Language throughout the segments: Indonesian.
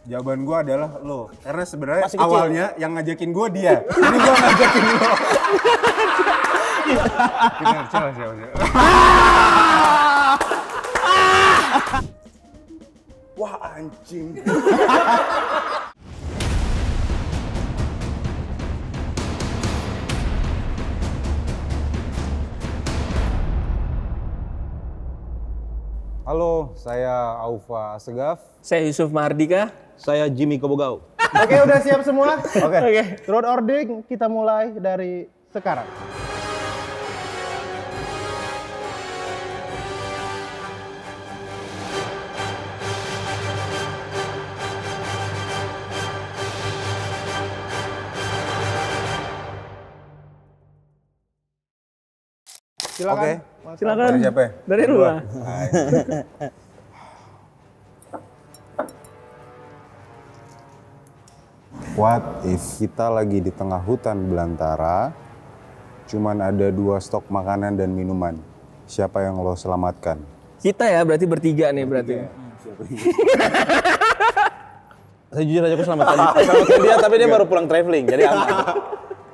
Jawaban gue adalah lo. Karena sebenarnya awalnya yang ngajakin gue dia. Ini gue ngajakin lo. Wah anjing. Halo, saya Aufa Segaf. Saya Yusuf Mardika. Saya Jimmy Kobogau. Oke, udah siap semua? Oke. Road ordering kita mulai dari sekarang. Silakan. Oke. Silakan. Dari siapa ya? Dari lu lah. What if kita lagi di tengah hutan belantara, cuman ada 2 stok makanan dan minuman. Siapa yang lo selamatkan? Kita ya berarti bertiga nih berarti. Saya jujur aja aku selamatkan dia, tapi dia baru pulang traveling, jadi aman.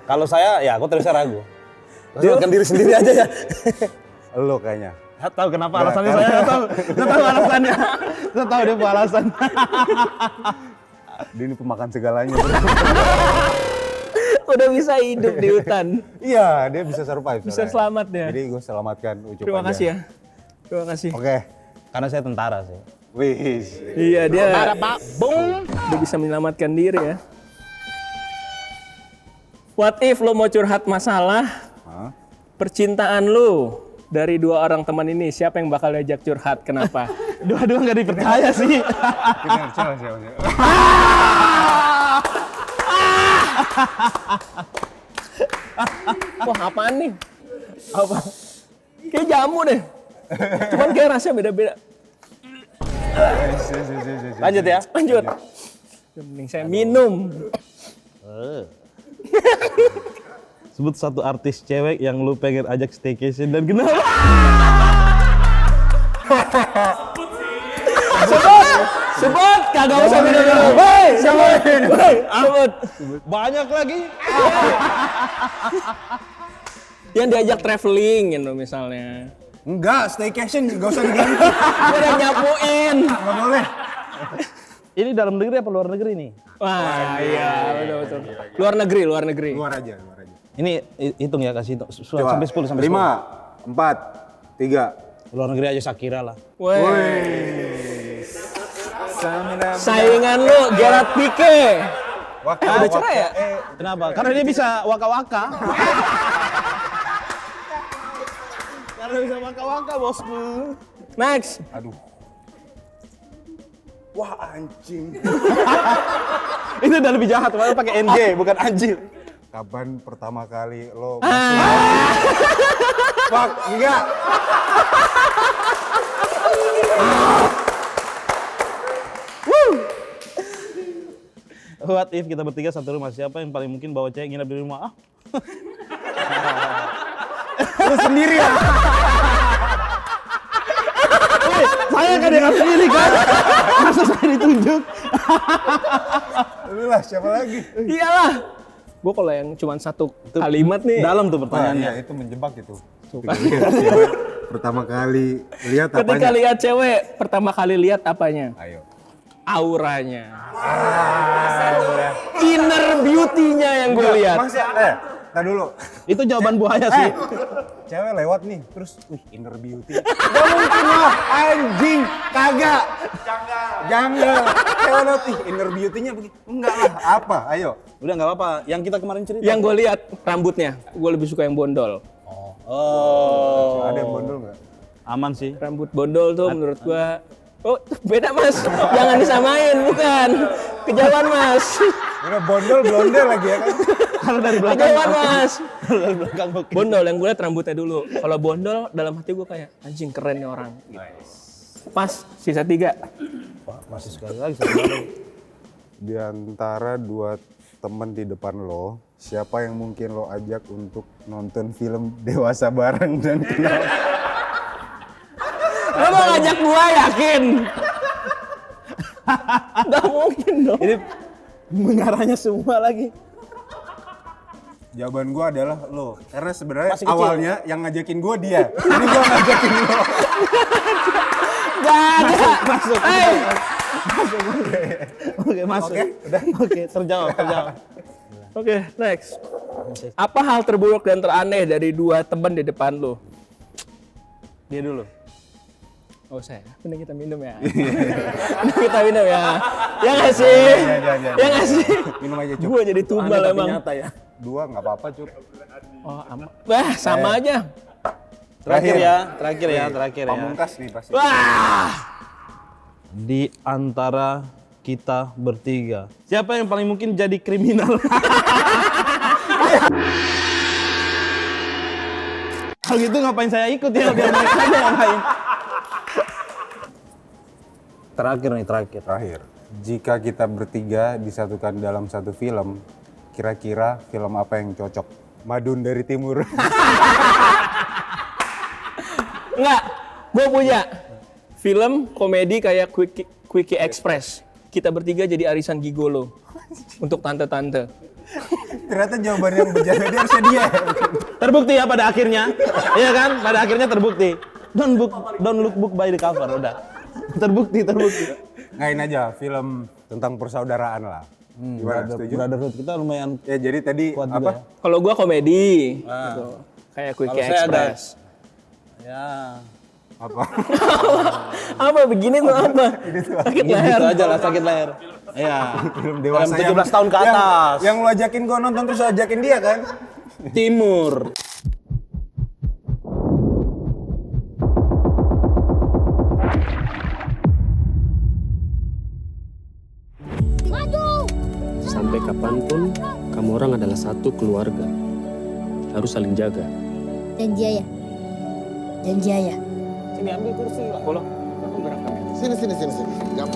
Kalau saya, ya aku terusnya ragu. Selamatkan diri sendiri aja ya. Lo kayaknya. Nggak tahu kenapa alasannya, saya nggak tahu alasannya. Saya tahu dia alasan. Dia ini pemakan segalanya. Udah bisa hidup di hutan. Iya, dia bisa survive. Bisa soalnya. selamat ya. Jadi gue selamatkan Ucup Terima aja. kasih ya. Terima kasih. Oke. Karena saya tentara sih. Wih. Iya dia. Dia bisa menyelamatkan diri ya. What if lo mau curhat masalah Hah? percintaan lo dari 2 orang teman ini, siapa yang bakal diajak curhat? Kenapa? Dua-dua nggak dipercaya sih. Wah apaan nih? Apa? Kayak jamu deh. Cuman kayak rasanya beda-beda. Lanjut ya. Lanjut. Mending saya minum. Sebut satu artis cewek yang lu pengen ajak staycation dan kenapa? Sebut, kagak usah minum. Hei, sebut. Banyak lagi. Yang diajak traveling gitu misalnya. Enggak, staycation gak usah diganti. Gue udah nyapuin. Gak boleh. Ini dalam negeri apa luar negeri nih? Wah iya betul. Luar negeri. Luar aja. Ini hitung ya, kasih hitung. Coba. Sampai 10, sampai 5, 4, 3. Luar negeri aja Shakira lah. Woi. Saingan lu Gerard Pique. Udah cerai ya? Kenapa? Karena dia bisa waka-waka. Karena bisa waka-waka, bosku. Next. Aduh. Wah anjing. Itu udah lebih jahat, padahal pakai NG, bukan anjir. Kapan pertama kali lo Fuck, enggak. What if kita bertiga satu rumah, siapa yang paling mungkin bawa cewek nginep di rumah? Lu sendiri ya? Saya kan yang harus pilih kan? Masa saya ditunjuk? Lu lah, siapa lagi? Iyalah. Gue kalau yang cuma satu kalimat nih. Dalam tuh Iya, pertanyaannya. itu menjebak itu. Ketika cewek pertama kali lihat Ketika apanya? lihat cewek, pertama kali lihat apanya? Ayo. Auranya. Inner beauty-nya yang gue lihat. Masa, tar dulu. Itu jawaban buaya sih. Cewek lewat nih, terus inner beauty. Gak mungkin lah, anjing, kagak. Janggal. Cewek lewat nih, inner beauty-nya begini. Enggak lah, apa? Ayo. Udah nggak apa-apa. Yang kita kemarin cerita. Yang gue lihat rambutnya, gue lebih suka yang bondol. Oh. Ada yang bondol nggak? Aman sih. Rambut bondol tuh menurut gue. Oh beda mas, jangan disamain, bukan. Kejauhan mas. Udah bondol, blonde lagi ya kan? Kalau dari belakang. Kejauhan mas. Dari belakang oke. Bondol, yang gue liat rambutnya dulu. Kalau bondol, dalam hati gue kayak anjing keren nih orang. Pas, sisa 3. Wah, masih sekali lagi satu lagi. Di antara 2 teman di depan lo, siapa yang mungkin lo ajak untuk nonton film dewasa bareng dan kenapa? Lo mau ngajak gua yakin? Nggak mungkin dong. Ini mengarahnya semua lagi. Jawaban gue adalah lo. Karena sebenarnya Masih kecil. awalnya yang ngajakin gue dia. Ini gue ngajakin lo. Nggak ada. Masuk. Oke, masuk. Oke, udah. Oke, terjawab. Oke, next. Apa hal terburuk dan teraneh dari dua teman di depan lo? Dia dulu. Oh saya, mending kita minum ya. Mending kita minum ya. Ya nggak sih? Ya nggak sih? Minum aja Cuk. Gue jadi tumbal Aneh tapi emang. nyata ya. 2 nggak apa-apa, Cuk. Oh aman. Wah sama aja. Terakhir ya. Pamungkas nih pasti. Wah. Di antara kita bertiga, siapa yang paling mungkin jadi kriminal? Kalau gitu ngapain saya ikut ya, biar mereka aja yang lain. Terakhir. Jika kita bertiga disatukan dalam satu film, kira-kira film apa yang cocok? Madun dari Timur. Enggak, gue punya film komedi kayak Quickie Express. Kita bertiga jadi arisan gigolo untuk tante-tante. Ternyata jawaban yang berjalan dia harusnya dia. Terbukti ya pada akhirnya, iya kan? Pada akhirnya terbukti. Don't look book by the cover, udah. Terbukti. Ngain aja film tentang persaudaraan lah. Gimana, setuju? Brotherhood kita lumayan. Ya jadi tadi Kuat juga apa? ya. Kalau gue komedi, gitu. Kayak Quickie Kalau saya Express. Ya. Apa? Apa begini tuh apa? Sakit leher. Gitu aja lah, sakit leher. Iya. Film Dalam dewasa 17 tahun ke atas. Yang lo ajakin gue nonton terus lo ajakin dia kan? Timur. Sampai kapanpun, kamu orang adalah satu keluarga. Harus saling jaga. Janji ayah. Janji ayah. Sini ambil kursi lah. Boleh. Sini. Jam.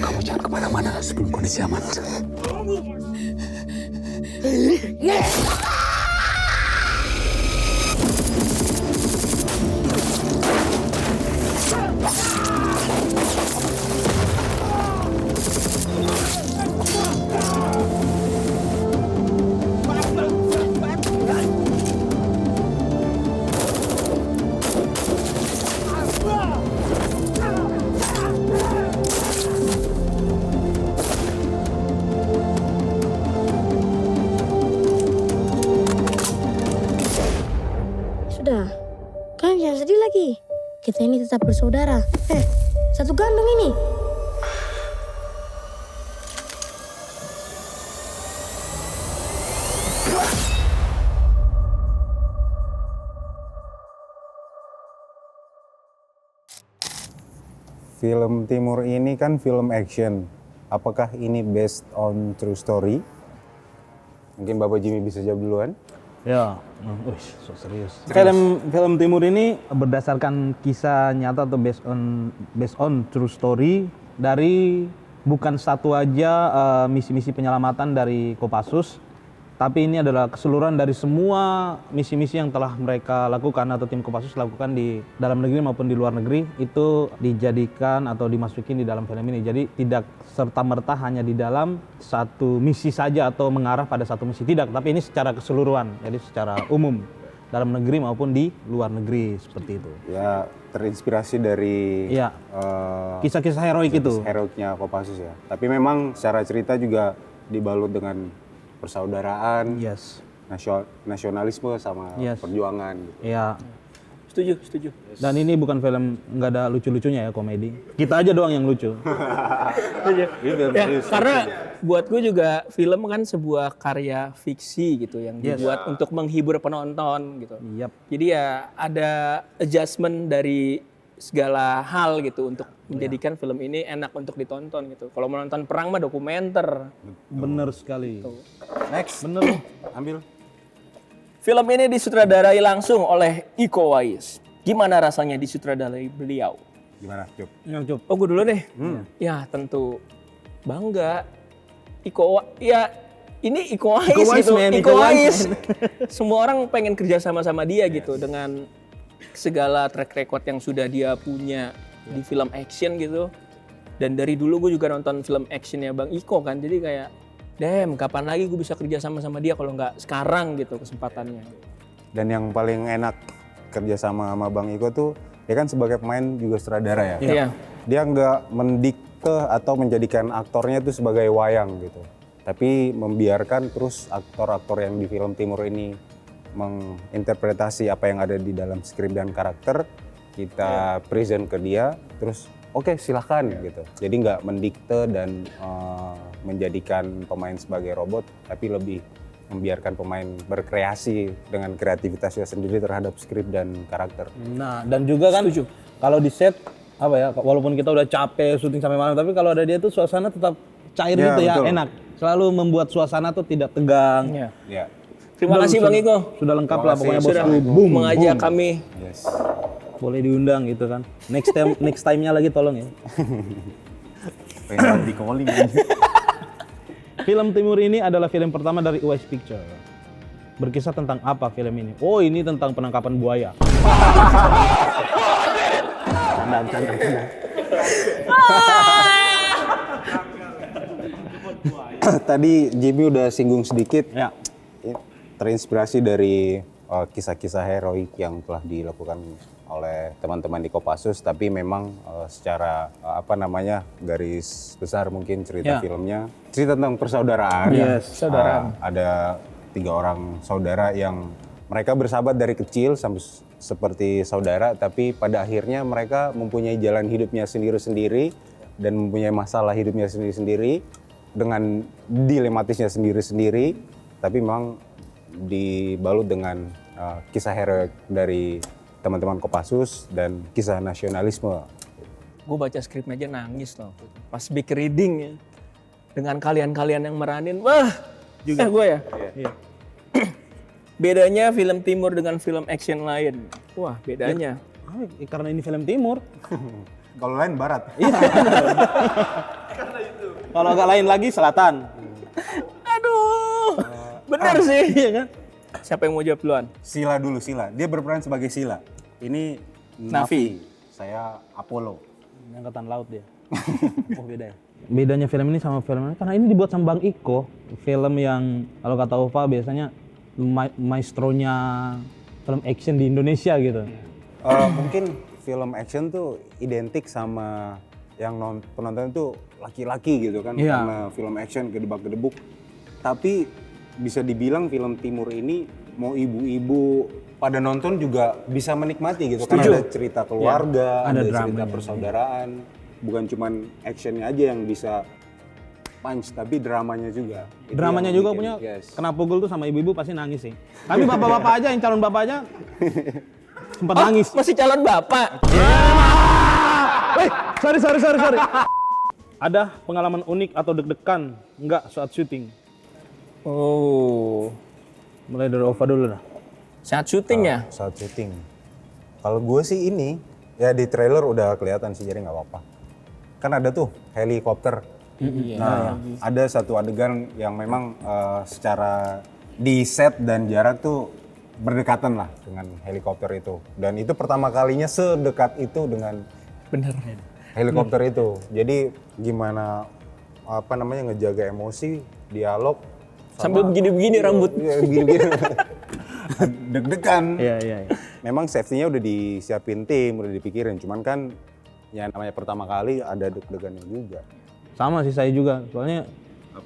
Kamu jangan kemana-mana sebelum kondisi aman. Sudah. Kalian jangan sedih lagi. Kita ini tetap bersaudara. Satu gandung ini. Film Timur ini kan film action. Apakah ini based on true story? Mungkin Bapak Jimmy bisa jawab duluan. Ya, so serius. Film Timur ini berdasarkan kisah nyata atau based on true story dari bukan satu aja misi-misi penyelamatan dari Kopassus, tapi ini adalah keseluruhan dari semua misi-misi yang telah mereka lakukan atau tim Kopassus lakukan di dalam negeri maupun di luar negeri, itu dijadikan atau dimasukin di dalam film ini. Jadi tidak serta-merta hanya di dalam satu misi saja atau mengarah pada satu misi, tidak, tapi ini secara keseluruhan, jadi secara umum dalam negeri maupun di luar negeri, seperti itu. Ya terinspirasi dari Iya. Kisah-kisah heroik itu. heroiknya Kopassus ya. Tapi memang secara cerita juga dibalut dengan persaudaraan, Yes. nasionalisme sama Yes. perjuangan. Gitu. Ya. Setuju. Dan ini bukan film nggak ada lucu-lucunya ya, komedi. Kita aja doang yang lucu. Ya, karena buat gue juga film kan sebuah karya fiksi gitu yang dibuat untuk menghibur penonton gitu. Yap. Jadi ya ada adjustment dari segala hal gitu untuk menjadikan film ini enak untuk ditonton gitu. Kalau menonton perang mah dokumenter. Bener sekali. Next. Bener. Ambil. Film ini disutradarai langsung oleh Iko Uwais. Gimana rasanya disutradarai beliau? Gimana, Cuk? Yang Oh, gue dulu deh. Ya, tentu bangga. Ini Iko Uwais gitu. Iko Uwais. Semua orang pengen kerja sama dia gitu dengan segala track record yang sudah dia punya di film action gitu. Dan dari dulu gue juga nonton film actionnya Bang Iko kan. Jadi kayak, damn, kapan lagi gue bisa kerja sama dia kalau nggak sekarang gitu kesempatannya. Dan yang paling enak kerja sama Bang Iko tuh, dia kan sebagai pemain juga sutradara ya. Iya. Dia nggak mendikte atau menjadikan aktornya itu sebagai wayang gitu. Tapi membiarkan terus aktor-aktor yang di film Timur ini menginterpretasi apa yang ada di dalam skrip dan karakter, kita present ke dia, terus oke, silahkan gitu. Jadi nggak mendikte dan menjadikan pemain sebagai robot, tapi lebih membiarkan pemain berkreasi dengan kreativitasnya sendiri terhadap skrip dan karakter. Nah, dan juga kan kalau di set apa ya, walaupun kita udah capek syuting sampai malam, tapi kalau ada dia tuh suasana tetap cair gitu ya, betul. enak. Selalu membuat suasana tuh tidak tegang. Ya. Terima kasih Bang Iko. Sudah lengkap lah pokoknya Sudah bosku. Boom, mengajak boom. kami. Yes. Boleh diundang gitu kan. Next time-nya lagi tolong ya. Pengen di calling. Film Timur ini adalah film pertama dari Uwais Picture. Berkisah tentang apa film ini? Oh, ini tentang penangkapan buaya. Canda. Tadi Jimmy udah singgung sedikit. Ya. Terinspirasi dari kisah-kisah heroik yang telah dilakukan oleh teman-teman di Kopassus, tapi memang secara garis besar mungkin cerita filmnya cerita tentang persaudaraan. Persaudaraan. Ada 3 orang saudara yang mereka bersahabat dari kecil sampai seperti saudara, tapi pada akhirnya mereka mempunyai jalan hidupnya sendiri-sendiri dan mempunyai masalah hidupnya sendiri-sendiri dengan dilematisnya sendiri-sendiri, tapi memang dibalut dengan kisah heroik dari teman-teman Kopassus dan kisah nasionalisme. Gue baca skripnya aja nangis loh. Pas big reading ya. Dengan kalian-kalian yang meranin. Wah, juga gue ya? Iya. Bedanya film Timur dengan film action lain. Wah, bedanya. Karena ini film Timur. Kalau lain Barat. Kalau agak lain lagi Selatan. Aduh, bener sih. Iya kan? Siapa yang mau jawab duluan? Sila dulu, Sila. Dia berperan sebagai Sila. Ini Navi. Saya Apollo. Angkatan laut dia. Oh, beda ya. Bedanya film ini sama film lain karena ini dibuat sama Bang Iko, film yang kalau kata Ova biasanya maestronya film action di Indonesia gitu. Mungkin film action tuh identik sama yang penonton tuh laki-laki gitu kan, karena film action gedebak-gedebuk. Tapi bisa dibilang film Timur ini mau ibu-ibu pada nonton juga bisa menikmati gitu. Karena ada cerita keluarga, ada cerita persaudaraan. Bukan cuman actionnya aja yang bisa punch, tapi dramanya juga. Dramanya juga punya, kena pukul tuh sama ibu-ibu pasti nangis sih. Tapi bapak-bapak aja, yang calon bapak aja sempat nangis. Masih calon bapak? Sorry. Ada pengalaman unik atau deg-degan nggak saat syuting? Oh, Mulai dari Ova dulu dah. saat syuting ya? Saat syuting. Kalau gue sih ini, ya di trailer udah kelihatan sih, jadi nggak apa-apa. Kan ada tuh helikopter. Nah, ada satu adegan yang memang secara di set dan jarak tuh berdekatan lah dengan helikopter itu. Dan itu pertama kalinya sedekat itu dengan helikopter itu. Jadi gimana ngejaga emosi, dialog Sambil begini-begini rambut. begini-begini. Deg-degan. Iya. Memang safety-nya udah disiapin tim, udah dipikirin. Cuman kan ya namanya pertama kali ada deg-degannya juga. Sama sih saya juga, soalnya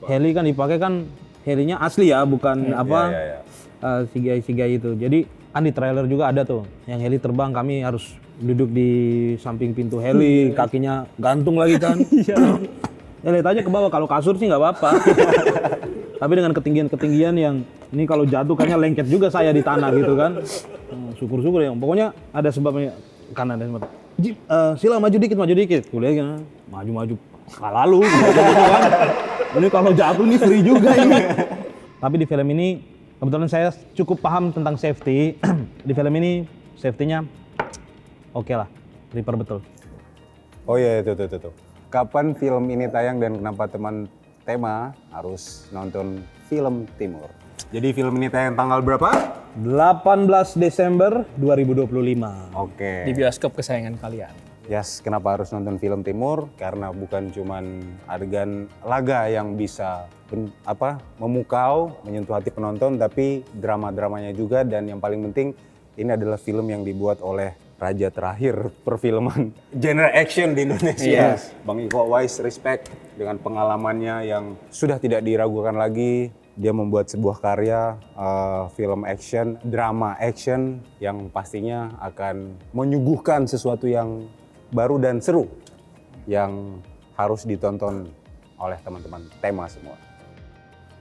heli kan dipakai kan helinya asli ya, bukan Iya. CGI itu. Jadi kan di trailer juga ada tuh, yang heli terbang kami harus duduk di samping pintu heli, kakinya gantung lagi kan. Ya lihat aja ke bawah, kalau kasur sih nggak apa-apa. Tapi dengan ketinggian-ketinggian yang ini kalau jatuh kayaknya lengket juga saya di tanah gitu kan. Syukur-syukur ya. Pokoknya ada sebabnya kanan dan mata. Sila maju dikit. Kuliah kan, maju-maju. Lalu gitu kan. Ini kalau jatuh nih free juga ini. Tapi di film ini kebetulan saya cukup paham tentang safety. Di film ini safety-nya oke lah, prepare betul. Oh iya, itu. Kapan film ini tayang dan kenapa teman Tema harus nonton Film Timur? Jadi film ini tayang tanggal berapa? 18 Desember 2025. Oke. Di bioskop kesayangan kalian. Yes, kenapa harus nonton Film Timur? Karena bukan cuman adegan laga yang bisa memukau, menyentuh hati penonton, tapi drama-dramanya juga, dan yang paling penting ini adalah film yang dibuat oleh raja terakhir perfilman genre action di Indonesia. Yes. Bang Iko Uwais, respect dengan pengalamannya yang sudah tidak diragukan lagi. Dia membuat sebuah karya film action, drama action yang pastinya akan menyuguhkan sesuatu yang baru dan seru yang harus ditonton oleh teman-teman Tema semua.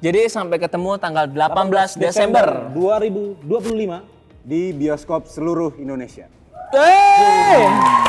Jadi sampai ketemu tanggal 18 Desember. 2025 Di bioskop seluruh Indonesia. Hey!